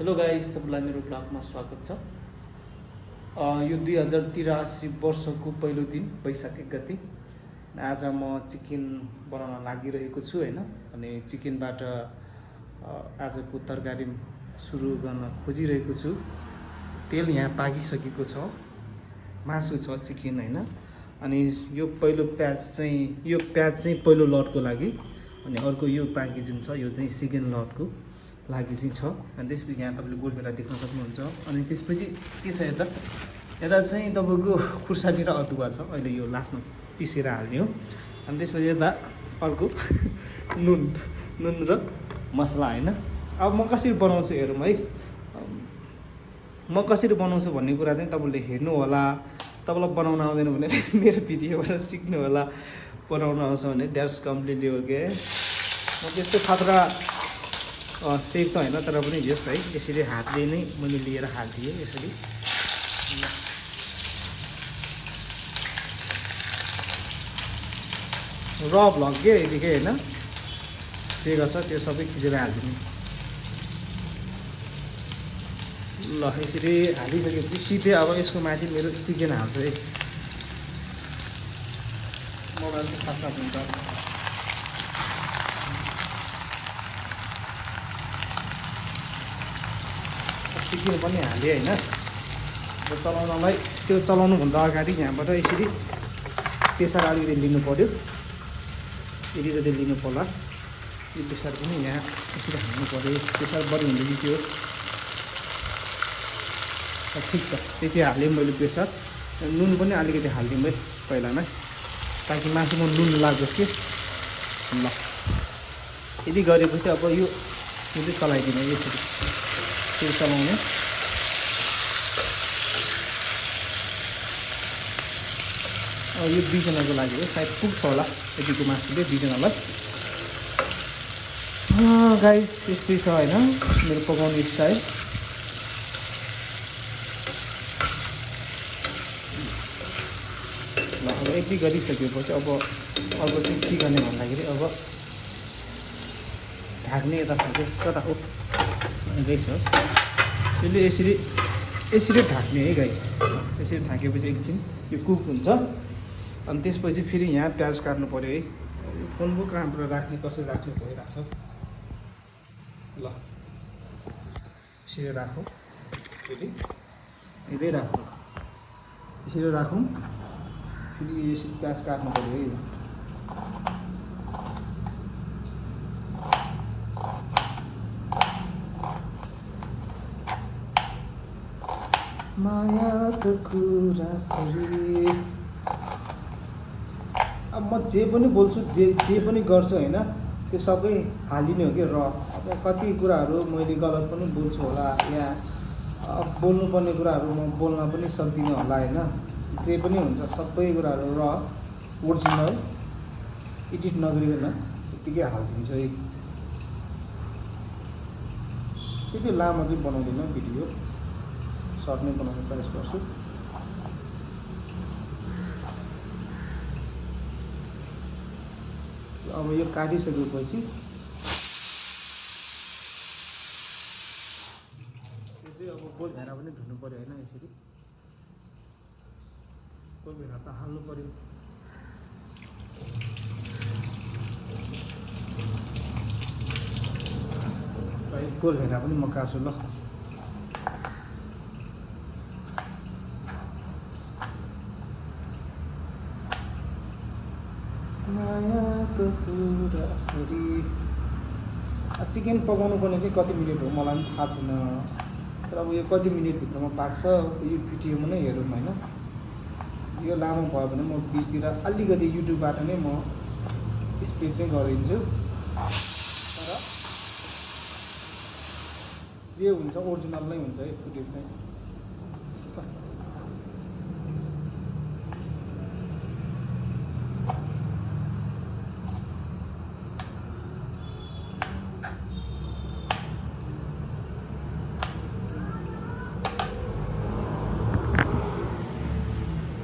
Hello guys, तपाईँलाई मेरो ब्लगमा स्वागत छ। यो 2083 वर्षको पहिलो दिन वैशाख 1 गते। आज म चिकन बनाउन लागिरहेको छु हैन। अनि चिकनबाट आजको तरकारी सुरु गर्न खोजिरहेको छु। तेल यहाँ पाकिसकेको छ, मासु छ चिकन हैन। अनि यो प्याज चाहिँ पहिलो लटको लागि, अनि अर्को यो पाकी जुन छ यो चाहिँ सेकेन्ड लटको लागि चाहिँ छ। अनि त्यसपछि यहाँ तपाईँले गोलभेडा देख्न सक्नुहुन्छ। अनि त्यसपछि के छ यता चाहिँ तपाईँको खुर्सानी र अदुवा छ, अहिले यो लास्टमा पिसेर हाल्ने हो। अनि त्यसपछि यता अर्को नुन र मसला हैन। अब म कसरी बनाउँछु हेरौँ है। म कसरी बनाउँछु भन्ने कुरा चाहिँ तपाईँले हेर्नु होला। तपाईँलाई बनाउन आउँदैन भने मेरो भिडियोबाट सिक्नु होला। बनाउन आउँछ भने ड्याट्स कम्प्लिटली ओके। म त्यस्तो खतरा सेफ त होइन, तर पनि जस है यसरी हातले नै मैले लिएर हालिदिएँ यसरी। र भ्लग के यतिकै होइन, जे गर्छ त्यो सबै खिचेर हालिदिनु ल। यसरी हालिसकेपछि सिधै अब यसको माथि मेरो चिकन हाल्छु है। मोबाइल चाहिँ खास हुन्छ। चिकन पनि हालेँ होइन। चलाउनलाई त्यो चलाउनुभन्दा अगाडि यहाँबाट यसरी प्रेसर अलिकति लिनु पऱ्यो, यति जति लिनु पर्ला। यो प्रेसर पनि यहाँ यसरी हाल्नु पऱ्यो। प्रेसर बढी हुँदैन त्यो ठिक छ। त्यति हालेँ मैले प्रेसर। नुन पनि अलिकति हालिदिउँ है पहिला नै, ताकि मासुमा नुन लागोस् कि ल। यदि गरेपछि अब यो चाहिँ चलाइदिने यसरी चलाउने। यो दुईजनाको लागि हो, सायद पुग्छ होला यतिको मासुले दुईजनालाई। गाइस यस्तै छ होइन मेरो पकाउने स्टाइल। ल अब यति गरिसकेपछि अब अर्को चाहिँ के गर्ने भन्दाखेरि अब ढाक्ने यता छ कता हो गाइस हो। त्यसले यसरी ढाक्ने है गाइस। यसरी ढाकेपछि एकछिन यो कुक हुन्छ। अनि त्यसपछि फेरि यहाँ प्याज काट्नु पऱ्यो है। फोन बुक राम्रो राख्ने कसरी राख्ने भइरहेछ ल। यसरी राखौँ, फेरि यतै राखौँ, यसरी राखौँ। फेरि यसरी प्याज काट्नु पऱ्यो है। मायाको कुरा सरी। अब म जे पनि बोल्छु, जे पनि गर्छु होइन, त्यो सबै हालिने हो कि र। अब कति कुराहरू मैले गलत पनि बोल्छु होला, या बोल्नुपर्ने कुराहरू म बोल्न पनि सक्दिनँ होला होइन। जे पनि हुन्छ सबै कुराहरू र ओरिजिनल एडिट नगरिकन यत्तिकै हालिदिन्छु है। त्यति लामो चाहिँ बनाउँदिनँ भिडियो, सर्ट नै बनाउने प्रयास गर्छु। अब यो काटिसकेपछि यो चाहिँ अब गोलभेडा पनि धुनु पऱ्यो होइन। यसरी गोलभेडा त हाल्नु पऱ्यो। गोलभेडा पनि म काट्छु ल। चिकन पकाउनु पर्ने चाहिँ कति मिनट हो मलाई पनि थाहा छैन, तर अब यो कति मिनटभित्रमा पाक्छ यो भिडियोमा नै हेरौँ होइन। यो लामो भयो भने म बिचतिर अलिकति युट्युबबाट नै म स्पेड चाहिँ गरिदिन्छु। तर जे हुन्छ ओरिजिनल नै हुन्छ है फुटेज चाहिँ।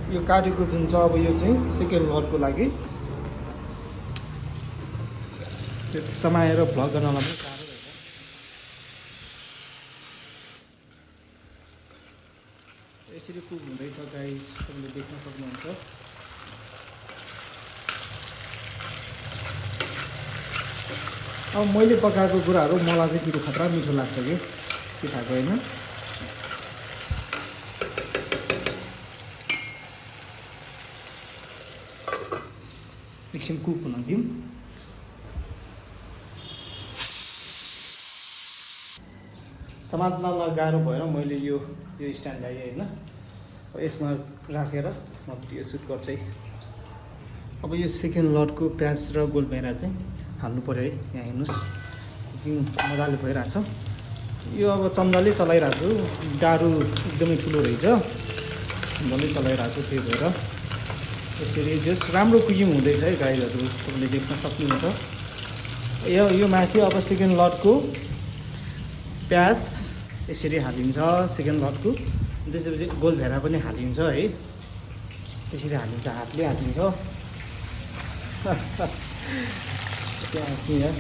यो काटेको जुन छ अब यो चाहिँ सेकेन्ड लटको लागि। त्यो समाएर भ्लग गर्नलाई पनि यसरी कुक हुँदैछ गाइस, तपाईँले देख्न सक्नुहुन्छ। अब मैले पकाएको कुराहरू मलाई चाहिँ पिरो खतरा मिठो लाग्छ कि थाहा होइन। एकछिन कुक हुन दिउँ। समात्न गाह्रो भएर मैले यो स्ट्यान्ड ल्याएँ होइन। यसमा राखेर म भिडियो सुट गर्छु है। अब यो सेकेन्ड लटको प्याज र गोलभेरा चाहिँ हाल्नु पऱ्यो है। यहाँ हेर्नुहोस् मजाले भइरहेछ। यो अब चम्दाले चलाइरहेको छु, डाडु एकदमै ठुलो रहेछ, चम्दाले चलाइरहेको छु। त्यही भएर यसरी जस राम्रो कुकिङ हुँदैछ है गाइजहरू, तपाईँले देख्न सक्नुहुन्छ। यो माथि अब सेकेन्ड लटको प्याज यसरी हालिन्छ, सेकेन्ड लटको। त्यसपछि गोलभेरा पनि हालिन्छ है, त्यसरी हालिन्छ, हातले हालिन्छ। प्याज नि है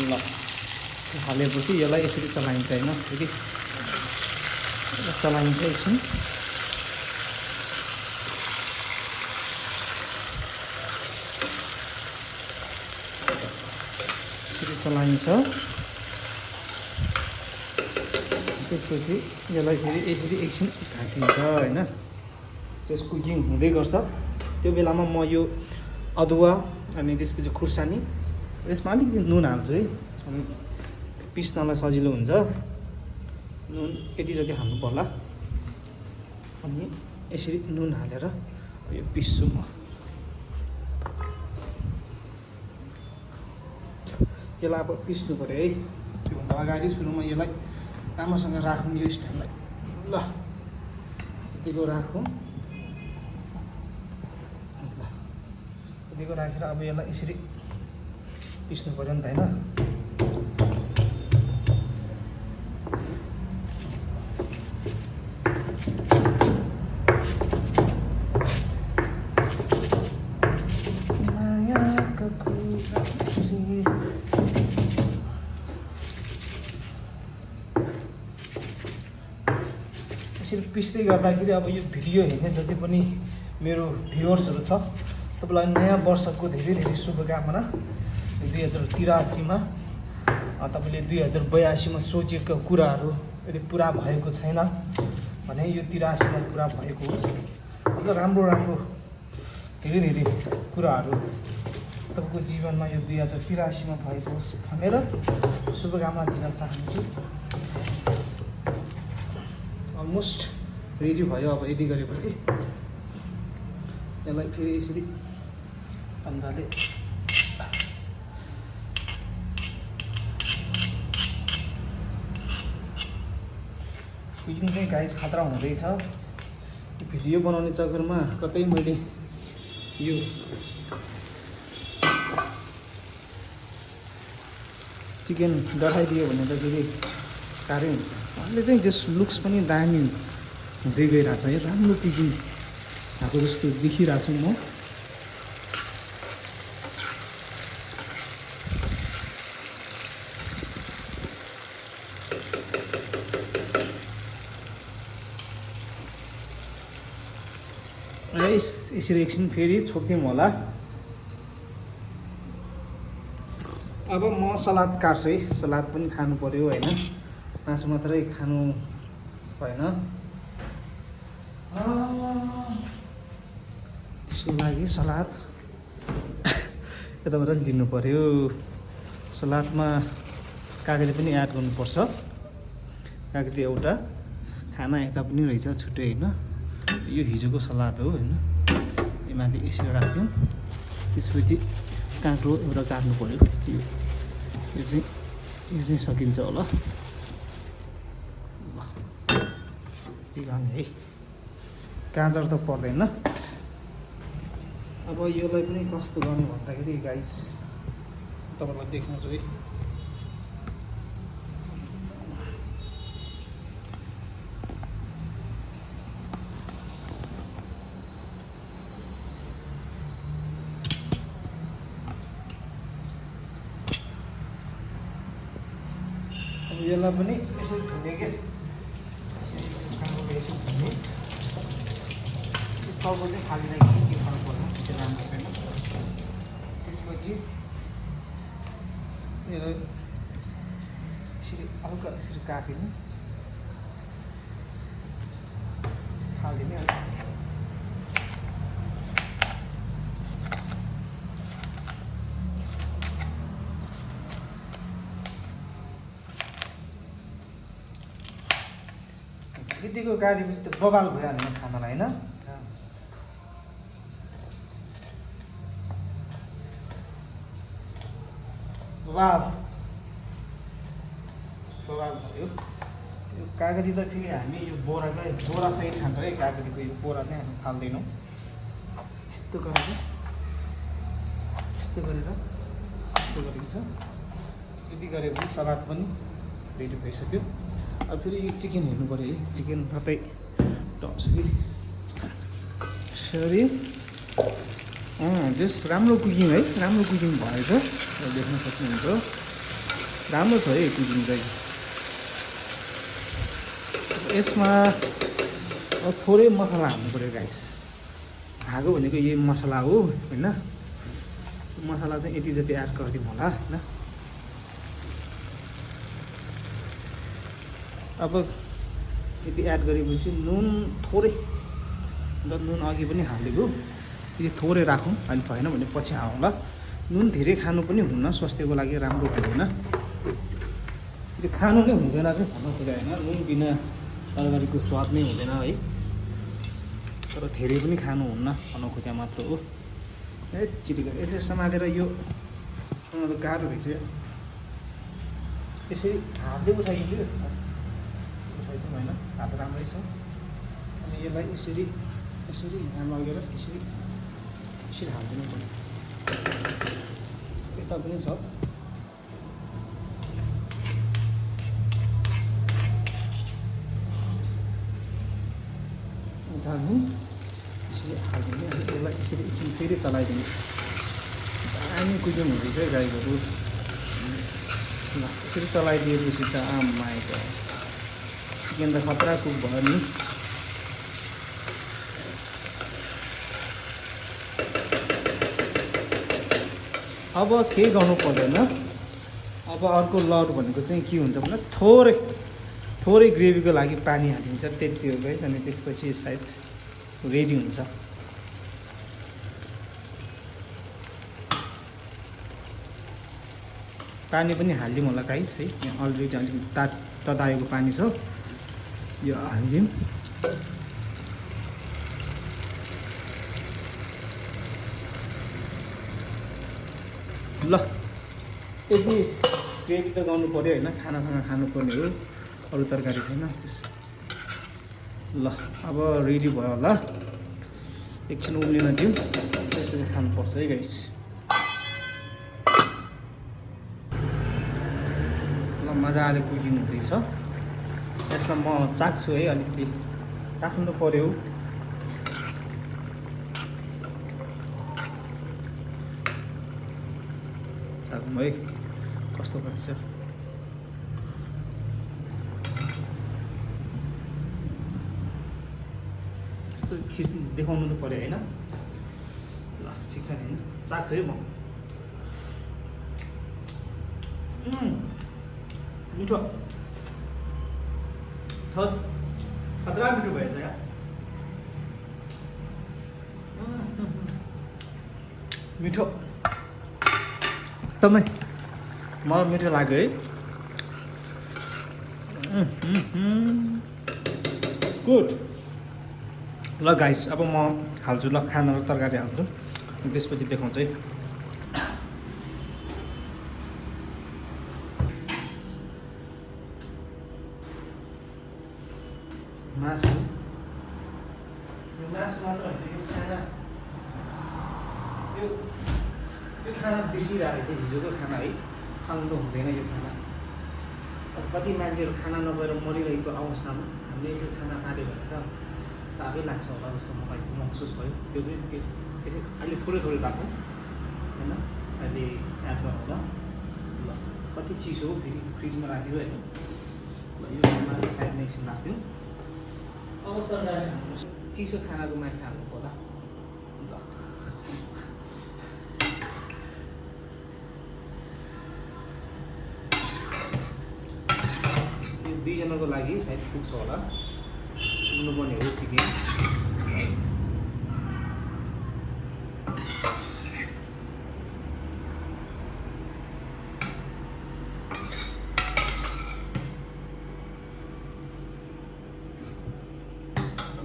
ल हालेपछि यसलाई यसरी चलाइन्छ होइन, फेरि चलाइन्छ एकछिन। यसरी चलाइन्छ, त्यसपछि यसलाई फेरि यसरी एकछिन ढाकिन्छ होइन। त्यस कुकिङ हुँदै गर्छ। त्यो बेलामा म यो अदुवा अनि त्यसपछि खुर्सानी, यसमा अलिकति नुन हाल्छु है, अनि पिस्नलाई सजिलो हुन्छ। नुन यति जति हाल्नु पर्ला। अनि यसरी नुन हालेर यो पिस्छु म। यसलाई अब पिस्नु पऱ्यो है। त्योभन्दा अगाडि सुरुमा यसलाई राम्रोसँग राखौँ यो स्ट्यान्डलाई। ल यतिको राखौँ, ल यतिको राखेर अब यसलाई यसरी पिस्नु पऱ्यो नि त होइन। यसरी पिस्दै गर्दाखेरि अब यो भिडियो हेर्ने जति पनि मेरो भ्युवर्सहरू छ, तपाईँलाई नयाँ वर्षको धेरै धेरै शुभकामना। 2083मा तपाईँले 2082मा सोचेको कुराहरू यदि पुरा भएको छैन भने यो 83मा पुरा भएको होस्। अझ राम्रो राम्रो धेरै धेरै कुराहरू तपाईँको जीवनमा यो 2083मा भएको होस् भनेर शुभकामना दिन चाहन्छु। अलमोस्ट रेडी भयो। अब यदि गरेपछि यसलाई फेरि यसरी चम्दाले कुकिङ चाहिँ गाइस खतरा हुँदैछ। भिडियो बनाउने चक्करमा कतै मैले यो चिकन डढाइदियो भने त फेरि साह्रै हुन्छ। अहिले चाहिँ जस लुक्स पनि दामी हुँदै गइरहेछ है, राम्रो कुकिङ भएको जस्तो देखिरहेको छु म। यसरी एकछिन फेरि छोपिदिउँ होला। अब म सलाद काट्छु है। सलाद पनि खानु पर्यो होइन, मासु मात्रै खानु भएन। त्यसको लागि सलाद यताबाट लिनु पर्यो। सलादमा कागती पनि एड गर्नुपर्छ। कागती एउटा खाना यता पनि रहेछ छुट्टै होइन। यो हिजोको सलाद हो होइन। यो माथि यसरी राख्थ्यौँ, त्यसपछि काँक्रो एउटा काट्नु पर्यो। यो चाहिँ सकिन्छ होला। यति गर्ने है, गाजर त पर्दैन। अब यसलाई पनि कस्तो गर्ने भन्दाखेरि गाइस तपाईँलाई देखाउँछु है। ढुङ्गालाई पनि यसरी धुने के ढुङ्गालाई यसरी धुने टाउको चाहिँ खाली राख्ने के फरक पर्दैन त्यो राम्रो छैन त्यसपछि यसलाई यसरी हल्का यसरी काटिने हालिदिने यतिको गाडी त बबाल भइहाल्ने खानालाई होइन बबाल भयो यो कागती त फेरि हामी यो बोरासहित खान्छौँ है कागतीको यो बोरा चाहिँ हामी फाल्दैनौँ यस्तो गरेर गरिन्छ यति गरे पनि सलाद पनि रेडी भइसक्यो अब फेरि यो चिकन हेर्नु पऱ्यो है चिकन कतै टक्छ कि सरी जस राम्रो कुकिङ है राम्रो कुकिङ भएछ देख्न सक्नुहुन्छ राम्रो छ है कुकिङ चाहिँ यसमा थोरै मसला हाल्नु पऱ्यो गाइस हागो भनेको यही मसला हो होइन मसला चाहिँ यति जति एड गरिदिउँ होला होइन अब यति एड गरेपछि नुन थोरै नुन अघि पनि हालेको यति थोरै राखौँ अहिले भएन भने पछि हालौँला नुन धेरै खानु पनि हुन्न स्वास्थ्यको लागि राम्रो हुँदैन त्यो खानु नै हुँदैन चाहिँ भन्न खोजे होइन नुन बिना तरकारीको स्वाद नै हुँदैन है तर धेरै पनि खानुहुन्न भन्न खोजे मात्र हो है चिटिका यसरी समातेर यो गाह्रो रहेछ यसरी हातले उठाइदिन्छु उठाइदिउँ होइन हात राम्रै छ अनि यसलाई यसरी यहाँ लगेर यसरी हालिदिनु पर्यो यता पनि छ यसरी हालिदिने यसलाई यसरी एकछिन फेरि चलाइदिने दामी कुकिङ हुँदैछ है गाईहरू ल यसरी चलाइदिएपछि त आमाई गस चिकन त खतरा कुक भयो नि अब केही गर्नु पर्दैन अब अर्को लड भनेको चाहिँ के हुन्छ भने थोरै ग्रेभीको लागि पानी हालिन्छ त्यति हो गाइस अनि त्यसपछि सायद रेडी हुन्छ पानी पनि हालिदिउँ होला गाइस है यहाँ अलरेडी अलिकति तताएको पानी छ यो हालिदिउँ ल यति ग्रेभी त गर्नु पऱ्यो होइन खानासँग खानुपर्ने हो अरू तरकारी छैन ल अब रेडी भयो होला एकछिन उम्लिन दिउँ त्यसपछि खानुपर्छ है गाइस ल मजाले कुकिङ हुँदैछ यसमा म चाख्छु है अलिकति चाख्नु त पऱ्यो चाखौँ है कस्तो रहेछ खिच्नु देखाउनु त पऱ्यो होइन ल ठिक छ नि चाख्छु है म मिठो खतरा मिठो भएछ क्या मिठो एकदमै मलाई मिठो लाग्यो है गुड ल गाइस अब म हाल्छु ल खाना र तरकारी हाल्छु त्यसपछि देखाउँछु है मासु मात्र होइन यो खाना बिर्सिरहेको रहेछ हिजोको खाना है खानु त हुँदैन यो खाना अब कति मान्छेहरू खाना नभएर मरिरहेको अवस्थामा हामीले यसरी खाना खाँदै भने त आफै लाग्छ होला जस्तो मलाई महसुस भयो त्यो पनि त्यो यसरी अहिले थोरै राखौँ होइन अहिले एड गरौँ होला ल कति चिसो हो फेरि फ्रिजमा राखिदियो होइन यो साइडमा एकछिन राख्थ्यौँ। अब तरकारी हाम्रो चिसो खानाको माथि हाल्नु होला। ल यो दुईजनाको लागि सायद पुग्छ होला। पुग्नुपर्ने हो चिकन।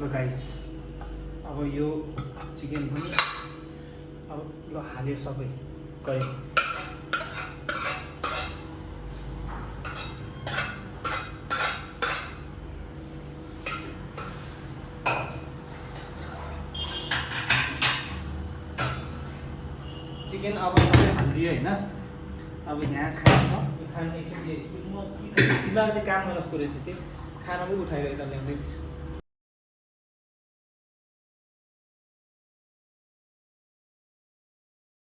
ल गाइस, अब यो चिकन पनि अब ल हाल्यो सबै गयो। चिकन अब सबै हालिदियो होइन। अब यहाँ खाना छ, यो खाना एकछिन म दिमागले काम गर्न जस्तो रहेछ। त्यो खाना पनि उठाएर यता ल्याउँदै रहेछ।